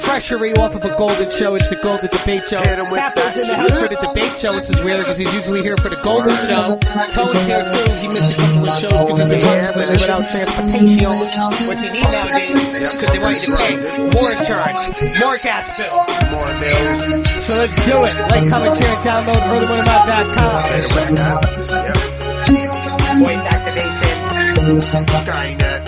refreshery off of a Golden Show. It's the Golden Debate Show. Captain's in the house for the debate show, which is weird because he's usually here for the Golden Show. Tone's here too. He missed a couple of shows because he's been working without transportation, which he needs nowadays because they want you to pay more insurance, more gas bill, more bills. So let's do it. Like, comment, share, and download earlywinnabout.com. Voice activation. Skynet.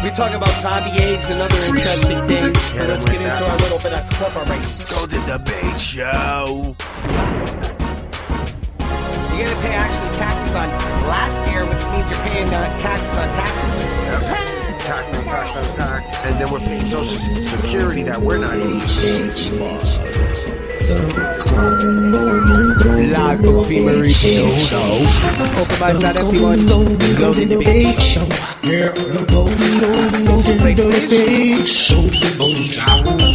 We're talking about zombie AIDS and other interesting things. So let's get into our little bit of clip already. Golden Debate Show. You're going to pay actually taxes on last year, which means you're paying taxes on taxes. Yep. Tax on tax. And then we're paying Social Security that we're not even paying. Live from Femery Show. Open mic, not empty one. Golden Debate Show. Yeah, the golden debate show.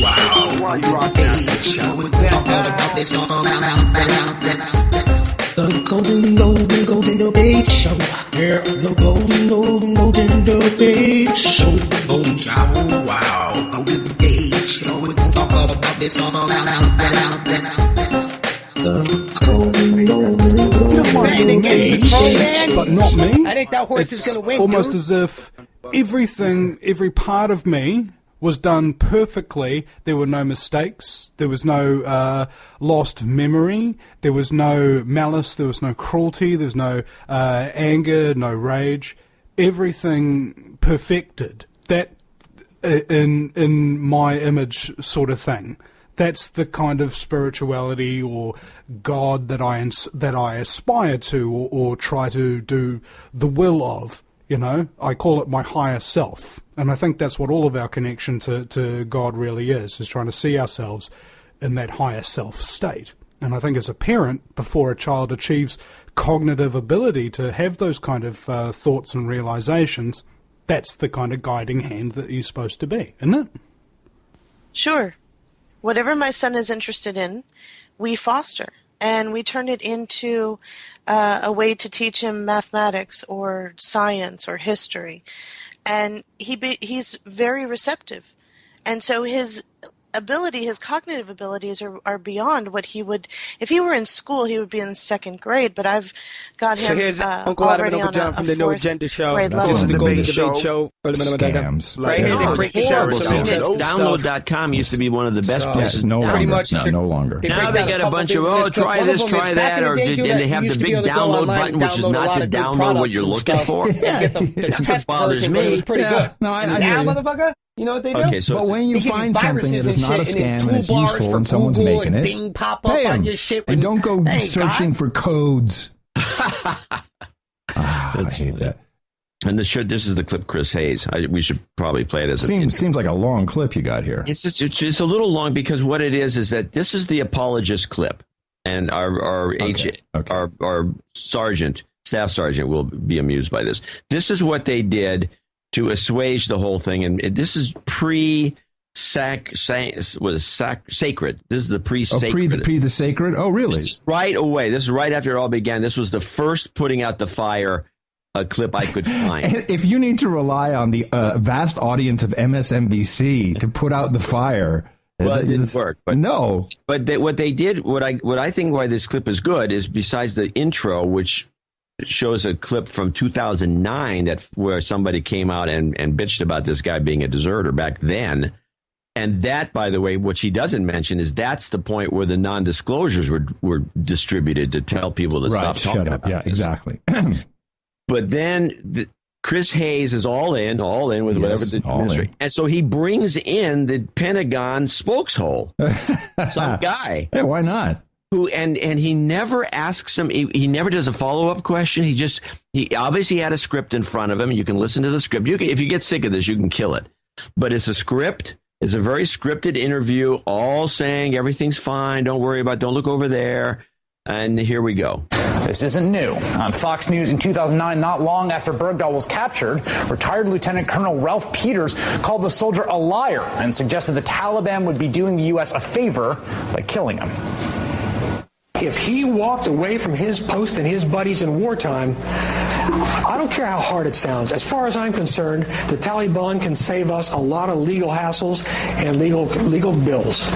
Wow. Why you rocking out the show? The golden debate show. Yeah, the golden debate show. Wow. Golden debate show. We gon' talk about this all but not me. I think that horse is going to win. Almost as if every part of me was done perfectly. There were no mistakes. There was no lost memory. There was no malice. There was no cruelty. There was no anger, no rage. Everything perfected. That in my image sort of thing. That's the kind of spirituality or God that I aspire to or try to do the will of. You know, I call it my higher self. And I think that's what all of our connection to God really is trying to see ourselves in that higher self state. And I think as a parent, before a child achieves cognitive ability to have those kind of thoughts and realizations, that's the kind of guiding hand that you're supposed to be, isn't it? Sure. Whatever my son is interested in, we foster, and we turn it into a way to teach him mathematics or science or history. And he's very receptive. And so his cognitive abilities are beyond what he would, if he were in school, he would be in second grade, but I've got him so here's Uncle Adam and Uncle John from the No Agenda Show. Grade This level. is the Golden Debate Show. Show. Scams. Right here, they break it down. So Download.com used to be one of the best places. No pretty longer. much No longer. Now they got a bunch of, try this, try that, and they have the big download button, which is not to download what you're looking for. That's what bothers me. It's pretty good. No, I hear Now, you. motherfucker, you know what they do? Okay, so But when you find something that is not a scam and it's useful and someone's making it, Bing pop up pay on 'em. your shit. And don't go Hey, searching God. for codes. I hate that. And this is the clip Chris Hayes. We should probably play it as Seems like a long clip you got here. It's a little long because what it is that this is the apologist clip, and our sergeant, staff sergeant, will be amused by this. This is what they did to assuage the whole thing, and this is sacred. This is the pre-sacred. Pre the sacred. Oh, really? This is right away. This is right after it all began. This was the first putting out the fire clip I could find. If you need to rely on the vast audience of MSNBC to put out the fire, well, it didn't work. But no. But what they did, what I think why this clip is good is besides the intro, which shows a clip from 2009 where somebody came out and bitched about this guy being a deserter back then. And that, by the way, what she doesn't mention is that's the point where the non-disclosures were distributed to tell people to stop talking about Yeah, this. exactly. But then Chris Hayes is all in with whatever the ministry. And so he brings in the Pentagon spokeshole, some guy. Hey, why not? And he never asks him. He never does a follow-up question. He obviously had a script in front of him. You can listen to the script. If you get sick of this, you can kill it. But it's a script. It's a very scripted interview, all saying everything's fine. Don't worry about it. Don't look over there. And here we go. This isn't new. On Fox News in 2009, not long after Bergdahl was captured, retired Lieutenant Colonel Ralph Peters called the soldier a liar and suggested the Taliban would be doing the U.S. a favor by killing him. If he walked away from his post and his buddies in wartime, I don't care how hard it sounds. As far as I'm concerned, the Taliban can save us a lot of legal hassles and legal bills.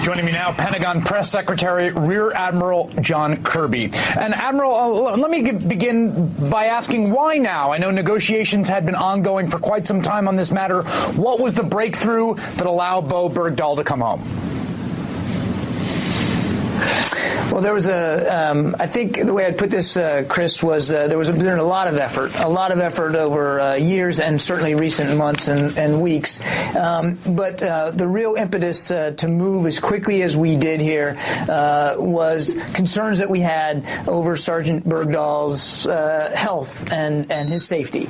Joining me now, Pentagon Press Secretary Rear Admiral John Kirby. And Admiral, let me begin by asking why now? I know negotiations had been ongoing for quite some time on this matter. What was the breakthrough that allowed Bo Bergdahl to come home? Well, there was I think the way I'd put this, Chris, was there was a lot of effort over years and certainly recent months and weeks. But the real impetus to move as quickly as we did here was concerns that we had over Sergeant Bergdahl's health and his safety.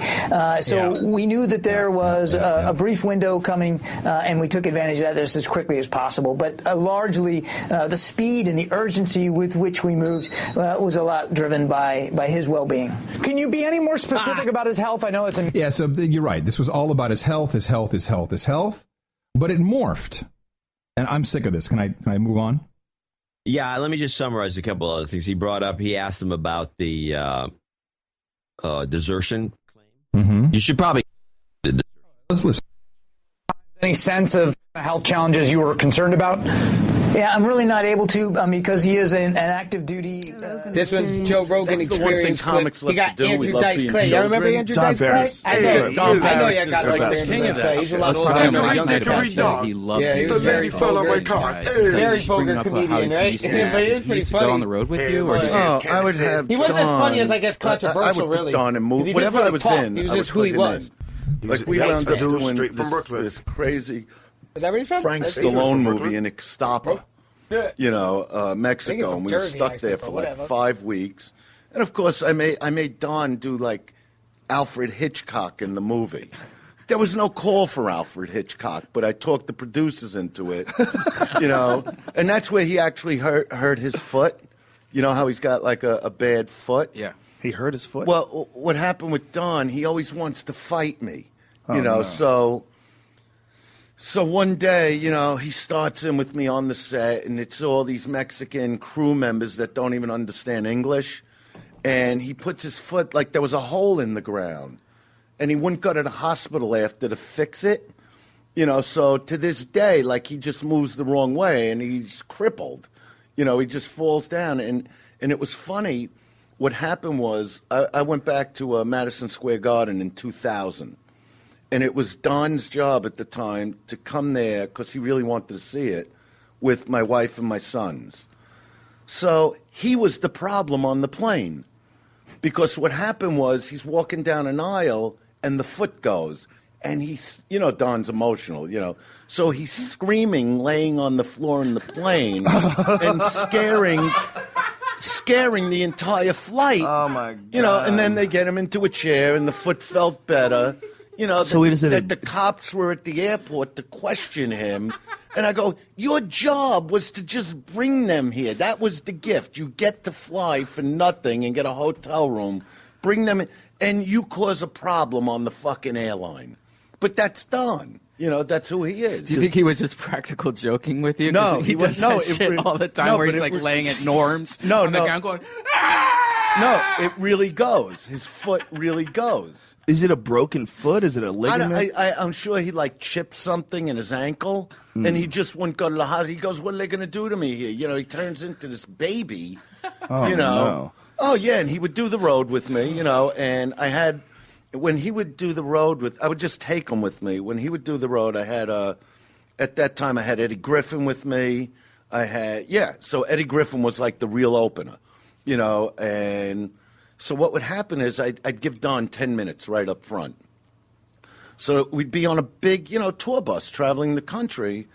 We knew that there was a brief window coming, and we took advantage of that as quickly as possible. But largely, the speed and the urgency with which we moved was a lot driven by his well-being. Can you be any more specific about his health? I know it's Yeah, so you're right. This was all about his health, but it morphed. And I'm sick of this. Can I move on? Yeah, let me just summarize a couple other things. He asked him about the desertion claim. Mm-hmm. You should probably... Let's listen. Any sense of health challenges you were concerned about? Yeah, I'm really not able to because he is an active duty. This one's Joe Rogan experience. He got Andrew Dice Clay. I remember Andrew Dice Clay. I know you got like Andrew Dice Clay. He's a lot older than me. He loves it. The lady fell on my car. Very vulgar comedian, right? But it is pretty funny. Go on the road with you, or I would have. He wasn't as funny as I guess controversial, I would really. Don and move whatever I was in. He was just who he was. Like we wound up doing this crazy Frank Stallone movie in Ixtapa, Mexico, and we were stuck there for like 5 weeks. And of course, I made Don do like Alfred Hitchcock in the movie. There was no call for Alfred Hitchcock, but I talked the producers into it, and that's where he actually hurt his foot. You know how he's got like a bad foot? Yeah. He hurt his foot? Well, what happened with Don, he always wants to fight me, no. So one day, he starts in with me on the set, and it's all these Mexican crew members that don't even understand English, and he puts his foot, like there was a hole in the ground, and he wouldn't go to the hospital after to fix it, so to this day, like he just moves the wrong way, and he's crippled, he just falls down, and it was funny. What happened was I went back to Madison Square Garden in 2000, and it was Don's job at the time to come there because he really wanted to see it with my wife and my sons. So he was the problem on the plane because what happened was he's walking down an aisle and the foot goes. And he's, Don's emotional, So he's screaming, laying on the floor in the plane and scaring the entire flight. Oh, my God. And then they get him into a chair and the foot felt better. The cops were at the airport to question him. And I go, your job was to just bring them here. That was the gift. You get to fly for nothing and get a hotel room. Bring them in, and you cause a problem on the fucking airline. But that's Don. That's who he is. Do you think he was just practical joking with you? No, he does that shit all the time where he's like laying at norms on the ground going, No, it really goes. His foot really goes. Is it a broken foot? Is it a ligament? I'm sure he chipped something in his ankle, and he just wouldn't go to the hospital. He goes, what are they going to do to me here? He turns into this baby, No. Oh, yeah, and he would do the road with me, and when he would do the road I would just take him with me. When he would do the road, I had, at that time, I had Eddie Griffin with me. So Eddie Griffin was like the real opener, and so what would happen is I'd give Don 10 minutes right up front. So we'd be on a big, tour bus traveling the country.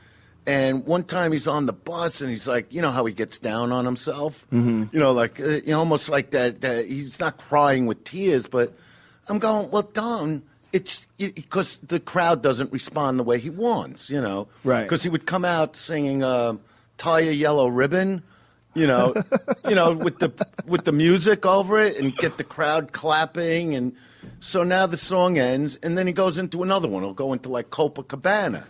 And one time he's on the bus and he's like, how he gets down on himself? Mm-hmm. Almost like that he's not crying with tears, but I'm going, well, Don, it's because the crowd doesn't respond the way he wants, Right. Because he would come out singing Tie a Yellow Ribbon, with the music over it and get the crowd clapping. And so now the song ends and then he goes into another one. He'll go into like Copacabana.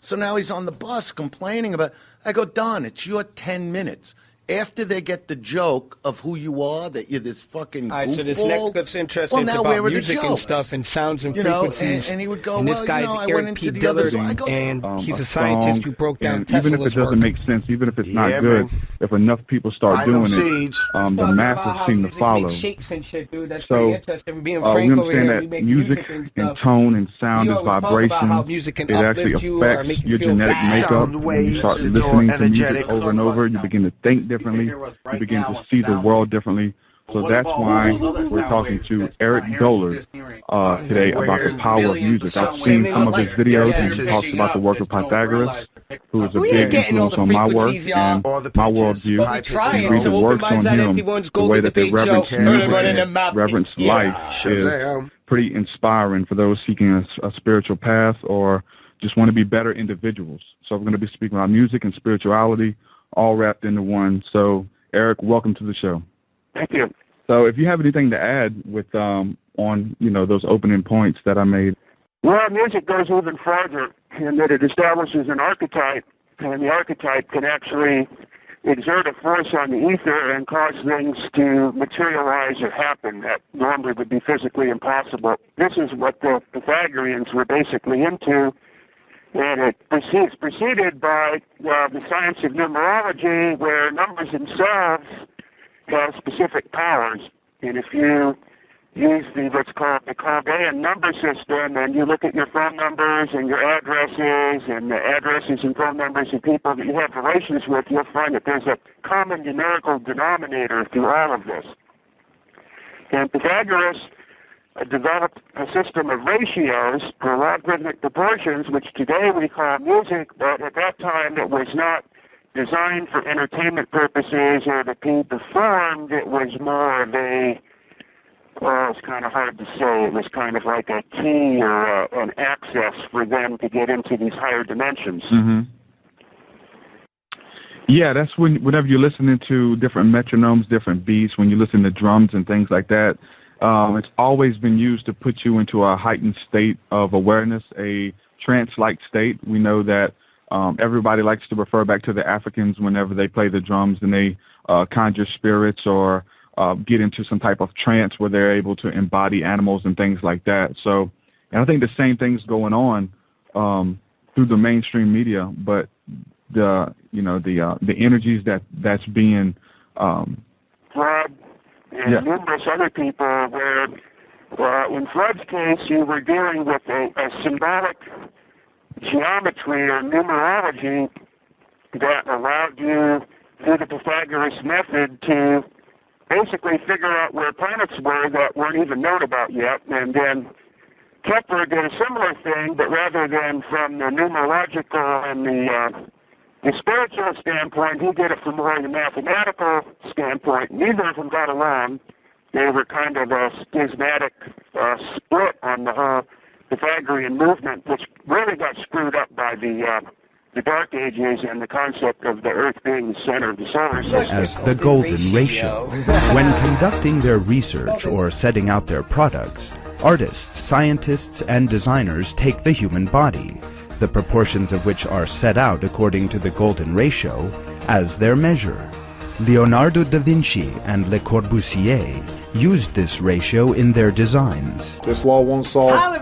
So now he's on the bus complaining about. I go, Don, it's your 10 minutes. After they get the joke of who you are, that you're this fucking goofball. All right, so this next clip's interesting. Well, now it's where about are the music and jokes? stuff and sounds and You know, frequencies. and he would go, and this well, guy's you know, I Eric went into P. the other Dillard, side. and he's a song, scientist who broke down and Tesla's even if it doesn't work. make sense, even if it's not Yeah, good, man. if enough people start doing it, the masses seem to follow. Shapes and shit, dude. That's So pretty interesting. Being we Frank over understand here, we that make music and and stuff. tone and sound We is always talk about how music vibration. can It actually uplift you or affects make you your feel genetic bad. makeup. Sound When you start waves, listening to music energetic. over and over, you begin to think differently. You begin to see the world differently. So that's why we're talking to Eric Dollard today about the power of music. I've seen some of his videos, and he talks about the work of Pythagoras, who is a big influence on my work and my worldview. Trying, And so the open works minds on at him, Empty Ones, the Golden way that they Debate Show, reverence music running the and map. reverence life is pretty inspiring for those seeking a spiritual path or just want to be better individuals. So we're going to be speaking about music and spirituality all wrapped into one. So, Eric, welcome to the show. Thank you. So if you have anything to add with on, those opening points that I made. Well, music goes even farther in that it establishes an archetype, and the archetype can actually exert a force on the ether and cause things to materialize or happen that normally would be physically impossible. This is what the Pythagoreans were basically into, and it's preceded by the science of numerology, where numbers themselves have specific powers. And if you use what's called the Chaldean number system, and you look at your phone numbers and your addresses and the addresses and phone numbers of people that you have relations with, you'll find that there's a common numerical denominator through all of this. And Pythagoras developed a system of ratios or logarithmic proportions, which today we call music, but at that time it was not designed for entertainment purposes or to be performed. It was more of it's kind of hard to say. It was kind of like a key or an access for them to get into these higher dimensions. Mm-hmm. Yeah, that's whenever you're listening to different metronomes, different beats, when you listen to drums and things like that, it's always been used to put you into a heightened state of awareness, a trance-like state. We know that everybody likes to refer back to the Africans whenever they play the drums and they conjure spirits or get into some type of trance where they're able to embody animals and things like that. So, and I think the same thing's going on through the mainstream media, but the energies that's being Flood and numerous other people where in Flood's case you were dealing with a symbolic geometry or numerology that allowed you, through the Pythagoras method, to basically figure out where planets were that weren't even known about yet. And then Kepler did a similar thing, but rather than from the numerological and the spiritual standpoint, he did it from more the mathematical standpoint. Neither of them got along. They were kind of a schismatic split on the whole Pythagorean movement, which really got screwed up by the Dark Ages and the concept of the Earth being the center of the solar system. As the golden ratio. When conducting their research or setting out their products, artists, scientists, and designers take the human body, the proportions of which are set out according to the golden ratio, as their measure. Leonardo da Vinci and Le Corbusier used this ratio in their designs. This law won't solve all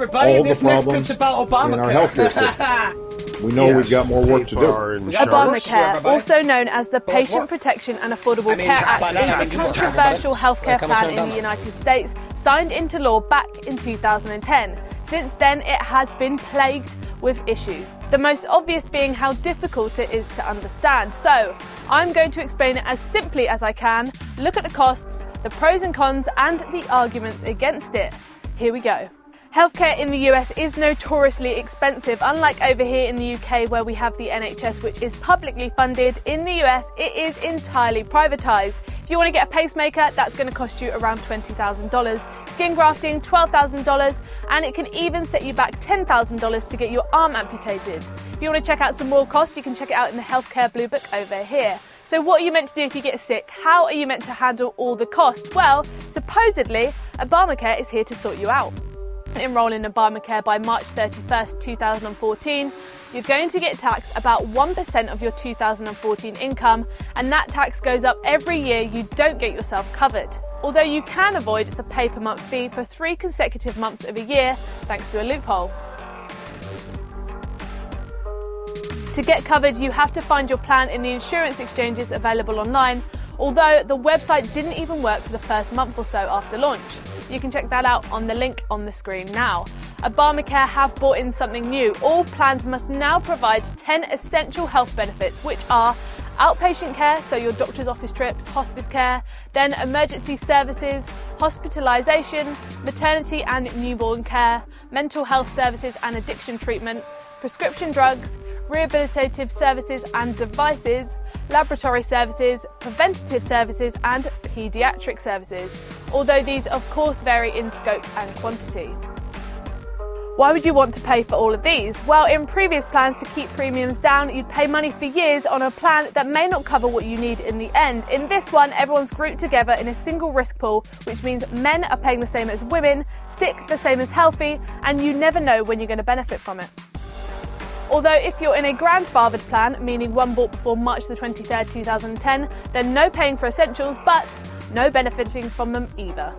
the problems in our healthcare system. We know we've got more work to do. Obamacare, also known as the Patient Protection and Affordable Care Act, is a controversial healthcare plan in the United States, signed into law back in 2010. Since then, it has been plagued with issues. The most obvious being how difficult it is to understand. So, I'm going to explain it as simply as I can, look at the costs, the pros and cons, and the arguments against it. Here we go. Healthcare in the US is notoriously expensive. Unlike over here in the UK where we have the NHS, which is publicly funded, in the US it is entirely privatised. If you want to get a pacemaker, that's going to cost you around $20,000. Skin grafting, $12,000, and it can even set you back $10,000 to get your arm amputated. If you want to check out some more costs, you can check it out in the Healthcare Blue Book over here. So what are you meant to do if you get sick? How are you meant to handle all the costs? Well, supposedly, Obamacare is here to sort you out. enroll in Obamacare by March 31st, 2014, you're going to get taxed about 1% of your 2014 income, and that tax goes up every year you don't get yourself covered. Although you can avoid the pay-per-month fee for 3 consecutive months of a year thanks to a loophole. To get covered, you have to find your plan in the insurance exchanges available online, although the website didn't even work for the first month or so after launch. You can check that out on the link on the screen now. Obamacare have brought in something new. All plans must now provide 10 essential health benefits, which are outpatient care, so your doctor's office trips, hospice care, then emergency services, hospitalization, maternity and newborn care, mental health services and addiction treatment, prescription drugs, rehabilitative services and devices, laboratory services, preventative services and paediatric services, although these of course vary in scope and quantity. Why would you want to pay for all of these? Well, in previous plans to keep premiums down, you'd pay money for years on a plan that may not cover what you need in the end. In this one, everyone's grouped together in a single risk pool, which means men are paying the same as women, sick the same as healthy, and you never know when you're going to benefit from it. Although if you're in a grandfathered plan, meaning one bought before March the 23rd, 2010, then no paying for essentials, but no benefiting from them either.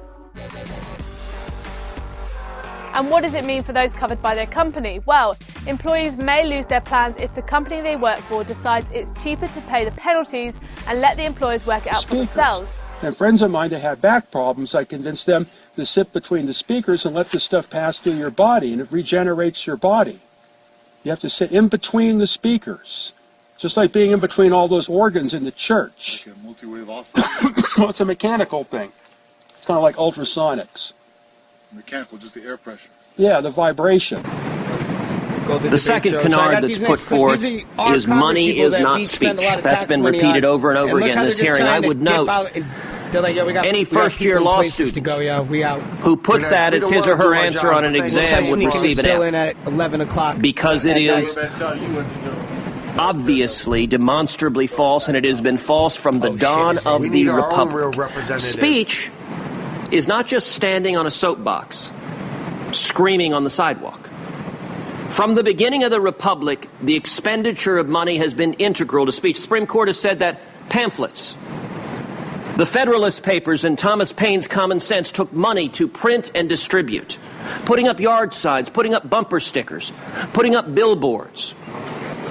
And what does it mean for those covered by their company? Well, employees may lose their plans if the company they work for decides it's cheaper to pay the penalties and let the employees work it out for themselves. And friends of mine that have back problems, I convince them to sit between the speakers and let the stuff pass through your body, and it regenerates your body. You have to sit in between the speakers, just like being in between all those organs in the church. Like a multi-wave oscillator. Well, it's a mechanical thing. It's kind of like ultrasonics. Mechanical, just the air pressure. Yeah, the vibration. The second canard that's put forth is money is not speech. That's been repeated over and over again in this hearing. I would note any first-year law student who put that as his or her answer on an exam would receive an F. Because it is obviously, demonstrably false, and it has been false from the dawn of the Republic. Speech is not just standing on a soapbox, screaming on the sidewalk. From the beginning of the Republic, the expenditure of money has been integral to speech. The Supreme Court has said that pamphlets, the Federalist Papers, and Thomas Paine's Common Sense took money to print and distribute, putting up yard signs, putting up bumper stickers, putting up billboards,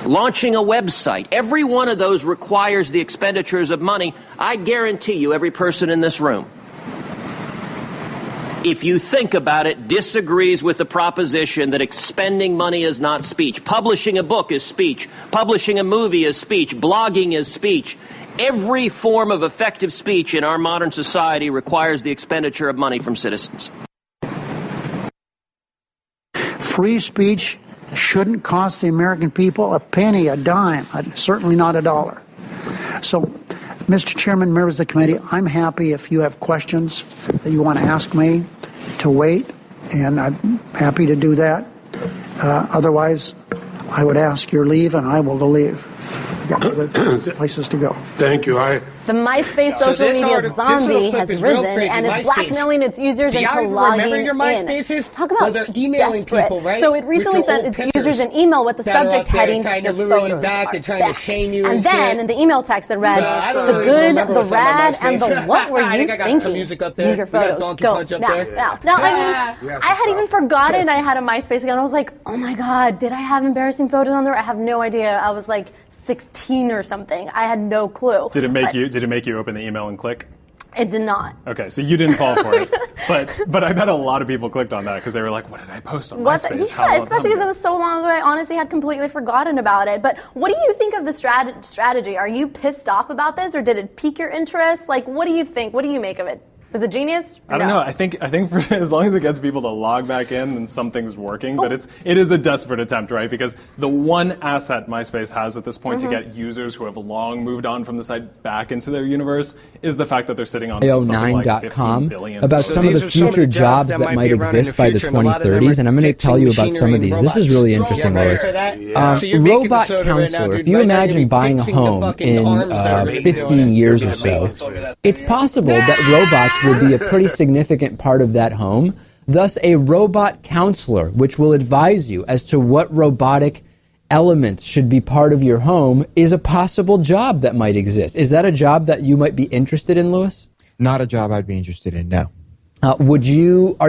launching a website. Every one of those requires the expenditures of money. I guarantee you, every person in this room, if you think about it, disagrees with the proposition that expending money is not speech. Publishing a book is speech. Publishing a movie is speech. Blogging is speech. Every form of effective speech in our modern society requires the expenditure of money from citizens. Free speech shouldn't cost the American people a penny, a dime, certainly not a dollar. So, Mr. Chairman, members of the committee, I'm happy if you have questions that you want to ask me to wait, and I'm happy to do that. Otherwise, I would ask your leave, and I will leave. I've got other places to go. Thank you. The MySpace social media zombie has risen and is blackmailing its users into logging in. Talk about desperate. So it recently sent its users an email with the subject heading, "The photos are back." And then in the email text that read, "The good, the rad, and the what were you thinking? View your photos. Go now." Now, I mean, I had even forgotten I had a MySpace account. I was like, oh my God, did I have embarrassing photos on there? I have no idea. I was like 16 or something. I had no clue. Did it make you open the email and click? It did not. Okay, so you didn't fall for it. But I bet a lot of people clicked on that because they were like, what did I post on MySpace? Yeah, especially because it was so long ago, I honestly had completely forgotten about it. But what do you think of the strategy? Are you pissed off about this, or did it pique your interest? Like, what do you think? What do you make of it? Is it genius? I don't know. I think for, as long as it gets people to log back in, then something's working. But it is a desperate attempt, right? Because the one asset MySpace has at this point to get users who have long moved on from the site back into their universe is the fact that they're sitting on something like 15 billion. About some of the future jobs that might exist by the 2030s, and I'm going to tell you about some of these. This is really interesting, Lois. Robot counselor. If you imagine buying a home in 15 years or so, it's possible that robots will be a pretty significant part of that home Thus, a robot counselor, which will advise you as to what robotic elements should be part of your home, is a possible job that might exist. Is that a job that you might be interested in, Lewis? Not a job I'd be interested in, no. Are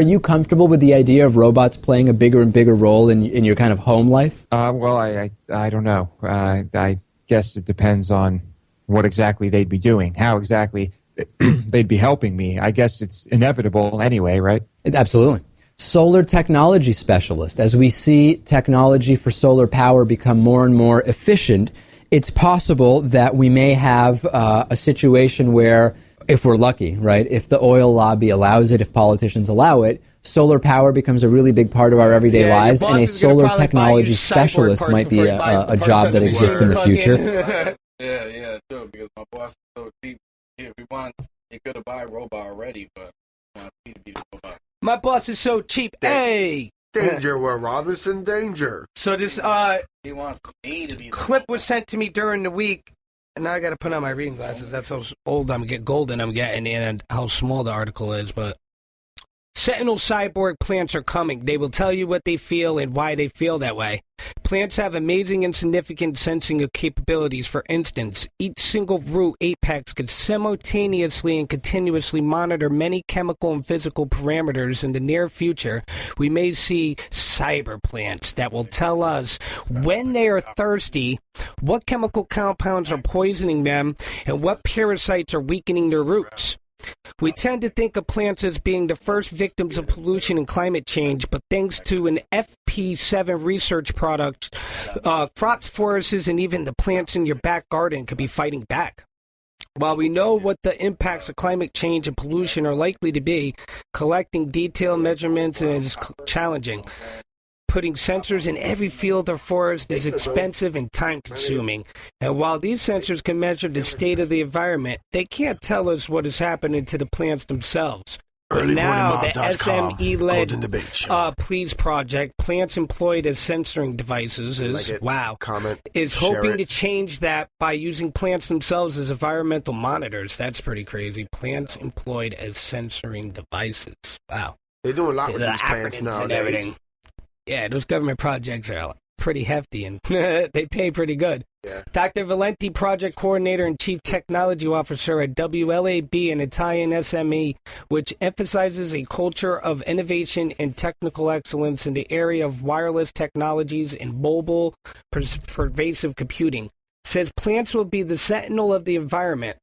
you comfortable with the idea of robots playing a bigger and bigger role in your kind of home life? Well, I don't know. I guess it depends on what exactly they'd be doing, how exactly they'd be helping me. I guess it's inevitable anyway, right? Absolutely. Solar technology specialist. As we see technology for solar power become more and more efficient, it's possible that we may have a situation where, if we're lucky, right, if the oil lobby allows it, if politicians allow it, solar power becomes a really big part of our everyday lives, and a solar technology specialist might be a job that exists in the future. Yeah, true, because my boss is so deep. If we want, he could have bought a robot already, but I want me to be the robot. My boss is so cheap. Hey! Danger, Will Robinson, danger. So this he wants me to be the clip was sent to me during the week, and now I got to put on my reading glasses. That's how old I'm getting, and how small the article is. But Sentinel cyborg plants are coming. They will tell you what they feel and why they feel that way. Plants have amazing and significant sensing of capabilities. For instance, each single root apex could simultaneously and continuously monitor many chemical and physical parameters. In the near future, we may see cyber plants that will tell us when they are thirsty, what chemical compounds are poisoning them, and what parasites are weakening their roots. We tend to think of plants as being the first victims of pollution and climate change, but thanks to an FP7 research product, crops, forests, and even the plants in your back garden could be fighting back. While we know what the impacts of climate change and pollution are likely to be, collecting detailed measurements is challenging. Putting sensors in every field or forest is expensive and time-consuming. And while these sensors can measure the state of the environment, they can't tell us what is happening to the plants themselves. But now, the SME-led Please project, plants employed as sensoring devices, is hoping to change that by using plants themselves as environmental monitors. That's pretty crazy. Plants employed as sensoring devices. Wow. They're doing a lot with these plants nowadays. Yeah, those government projects are pretty hefty, and they pay pretty good. Yeah. Dr. Valenti, project coordinator and chief technology officer at WLAB, an Italian SME, which emphasizes a culture of innovation and technical excellence in the area of wireless technologies and mobile pervasive computing, says plants will be the sentinel of the environment.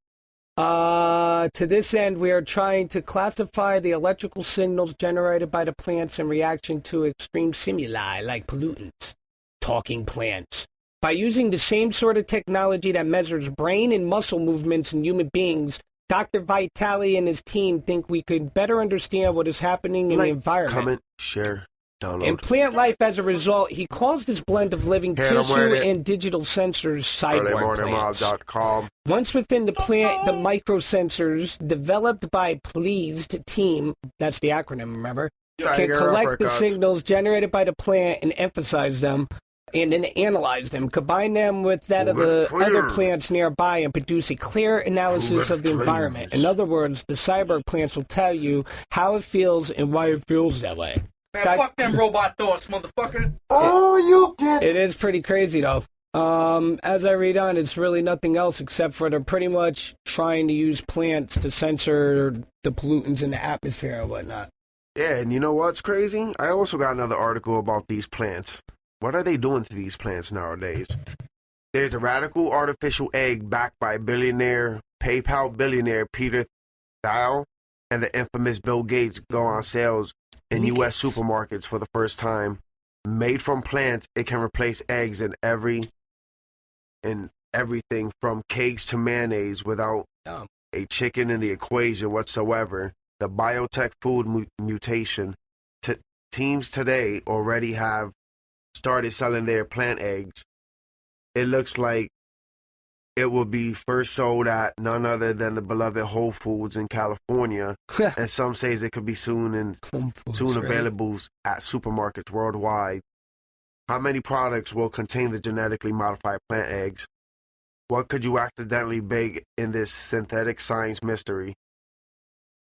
To this end, we are trying to classify the electrical signals generated by the plants in reaction to extreme stimuli like pollutants. Talking plants. By using the same sort of technology that measures brain and muscle movements in human beings, Dr. Vitale and his team think we could better understand what is happening in the environment. Comment, share, download. In plant life, as a result, he calls this blend of living tissue and digital sensors cyborg plants. Once within the plant, the microsensors developed by Pleased Team, that's the acronym, remember, can collect the signals generated by the plant and emphasize them, and then analyze them, combine them with that of the other plants nearby, and produce a clear analysis of the environment. In other words, the cyborg plants will tell you how it feels and why it feels that way. Man, fuck them robot thoughts, motherfucker. It is pretty crazy, though. As I read on, it's really nothing else except for they're pretty much trying to use plants to censor the pollutants in the atmosphere and whatnot. Yeah, and you know what's crazy? I also got another article about these plants. What are they doing to these plants nowadays? There's a radical artificial egg backed by PayPal billionaire Peter Thiel and the infamous Bill Gates go on sales in U.S. supermarkets for the first time. Made from plants, it can replace eggs in everything from cakes to mayonnaise without a chicken in the equation whatsoever. The biotech food mutation teams today already have started selling their plant eggs. It looks like it will be first sold at none other than the beloved Whole Foods in California, and some say it could be soon available at supermarkets worldwide. How many products will contain the genetically modified plant eggs? What could you accidentally bake in this synthetic science mystery?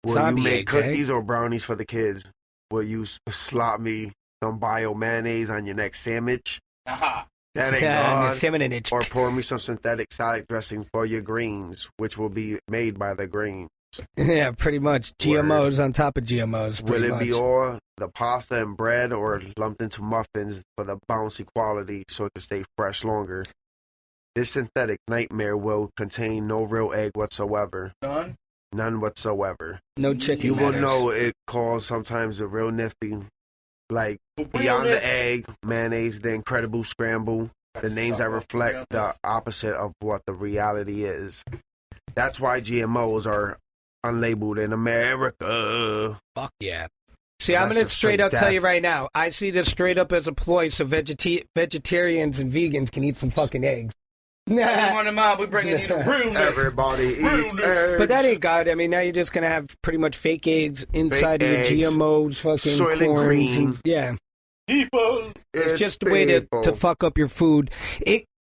Will you make cookies or brownies for the kids? will you slop me some bio mayonnaise on your next sandwich? Aha. That ain't God. Or pour me some synthetic salad dressing for your greens, which will be made by the grain. Yeah, pretty much. GMOs on top of GMOs. Will it much. be all the pasta and bread or lumped into muffins for the bouncy quality so it can stay fresh longer? This synthetic nightmare will contain no real egg whatsoever. None? None whatsoever. No chicken. You will matters. know it calls sometimes a real nifty, like Beyond the Egg, Mayonnaise, The Incredible Scramble, the names that reflect the opposite of what the reality is. That's why GMOs are unlabeled in America. Fuck yeah. See, I'm going to straight up tell you right now. I see this straight up as a ploy so vegetarians and vegans can eat some fucking eggs. On them out, we're bringing you the realness. Everybody eat eggs. But that ain't God. I mean, now you're just going to have pretty much fake eggs inside of your GMOs, fucking Soylent corns. Green. Yeah. People. It's just a way to fuck up your food.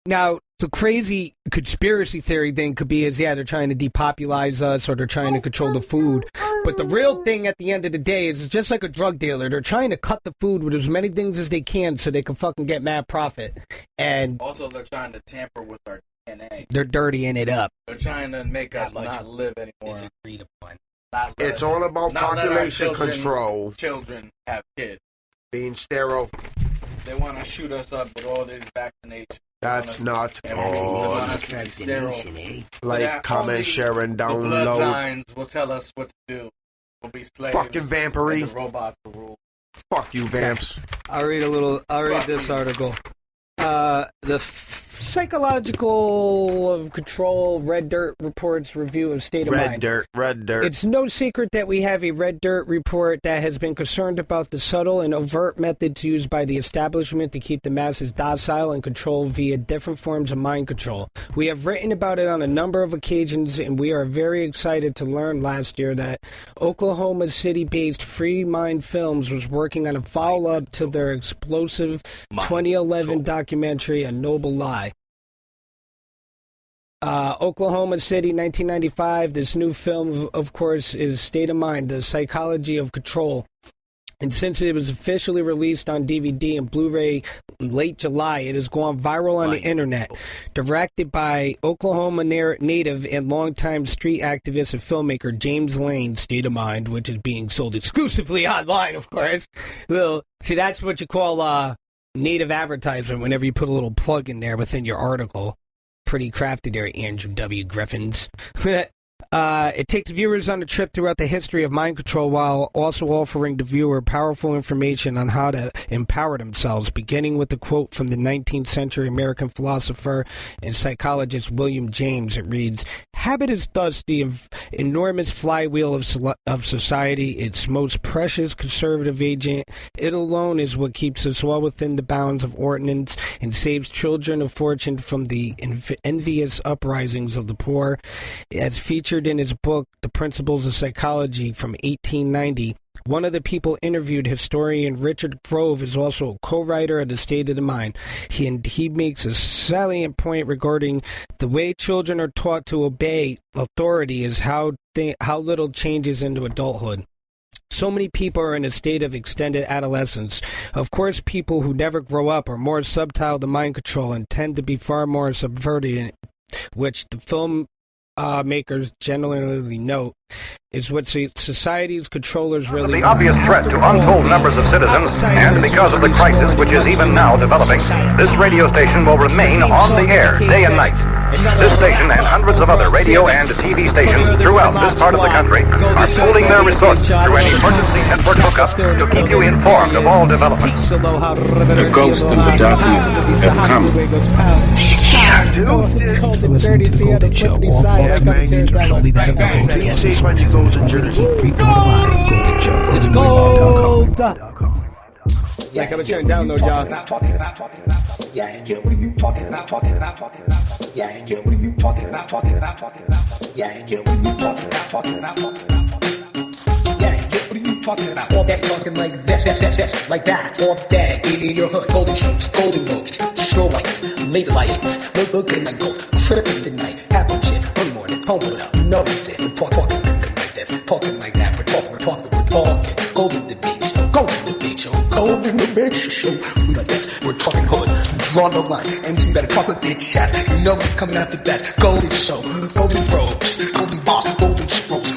Now, the crazy conspiracy theory thing could be they're trying to depopulize us or they're trying to control the food. But the real thing at the end of the day is it's just like a drug dealer. They're trying to cut the food with as many things as they can so they can fucking get mad profit. And also, they're trying to tamper with our DNA. They're dirtying it up. They're trying to make us not live anymore. It's all about population control. Children have kids. Being sterile. They want to shoot us up with all these vaccinations. That's not good. Like, so comment, share, and download. The bloodlines will tell us what to do. We'll be slaves. Fucking vampery. The robots will rule. Fuck you, vamps. I'll read this article. The Psychological of Control Red Dirt Report's review of state of mind. Red Dirt. It's no secret that we have a Red Dirt report that has been concerned about the subtle and overt methods used by the establishment to keep the masses docile and controlled via different forms of mind control. We have written about it on a number of occasions, and we are very excited to learn last year that Oklahoma City-based Free Mind Films was working on a follow-up to their explosive 2011 documentary, A Noble Lie. Oklahoma City, 1995. This new film, of course, is State of Mind, The Psychology of Control. And since it was officially released on DVD and Blu-ray in late July, it has gone viral on the internet. Directed by Oklahoma native and longtime street activist and filmmaker James Lane, State of Mind, which is being sold exclusively online, of course. See, that's what you call native advertisement whenever you put a little plug in there within your article. Pretty crafty there, Andrew W. Griffins. It takes viewers on a trip throughout the history of mind control while also offering the viewer powerful information on how to empower themselves, beginning with a quote from the 19th century American philosopher and psychologist William James. It reads, "Habit is thus the enormous flywheel of society, its most precious conservative agent. It alone is what keeps us well within the bounds of ordinance and saves children of fortune from the envious uprisings of the poor." As featured in his book, The Principles of Psychology from 1890, one of the people interviewed, historian Richard Grove, is also a co-writer of The State of the Mind. He makes a salient point regarding the way children are taught to obey authority is how little changes into adulthood. So many people are in a state of extended adolescence. Of course, people who never grow up are more subtle to mind control and tend to be far more subverted, which the film makers generally note is what society's controllers really The obvious threat to untold numbers of citizens, and because of the crisis which is even now developing, this radio station will remain on the air day and night. This station and hundreds of other radio and TV stations throughout this part of the country are pooling their resources through an emergency network hookup to keep you informed of all developments. The ghost and the darkness have come. He's here. Listen to the Golden Show. All false magnets are only that of the Be safe on your golden journey. It's gold! Yeah, come and turn down, though, John. Yeah, what are you talking about? Yeah, what are you talking about? Yeah, what are you talking about? Yeah, what are you talking about? All that talking like this, like that. All that in your hood. Golden shows, golden roads, strobe lights, laser lights. Look at my gold. Tripping tonight. Happy shit. Early morning. Tone it up. Notice it. We're talking like this. Talking like that. We're talking. Golden debate show. Golden Debate Show, Golden Debate Show. We like this. We're talking hood, draw the line. MC better talk with big chat. You know we're coming out the best. Golden Show, Golden Robes, Golden Boss, Golden Strokes.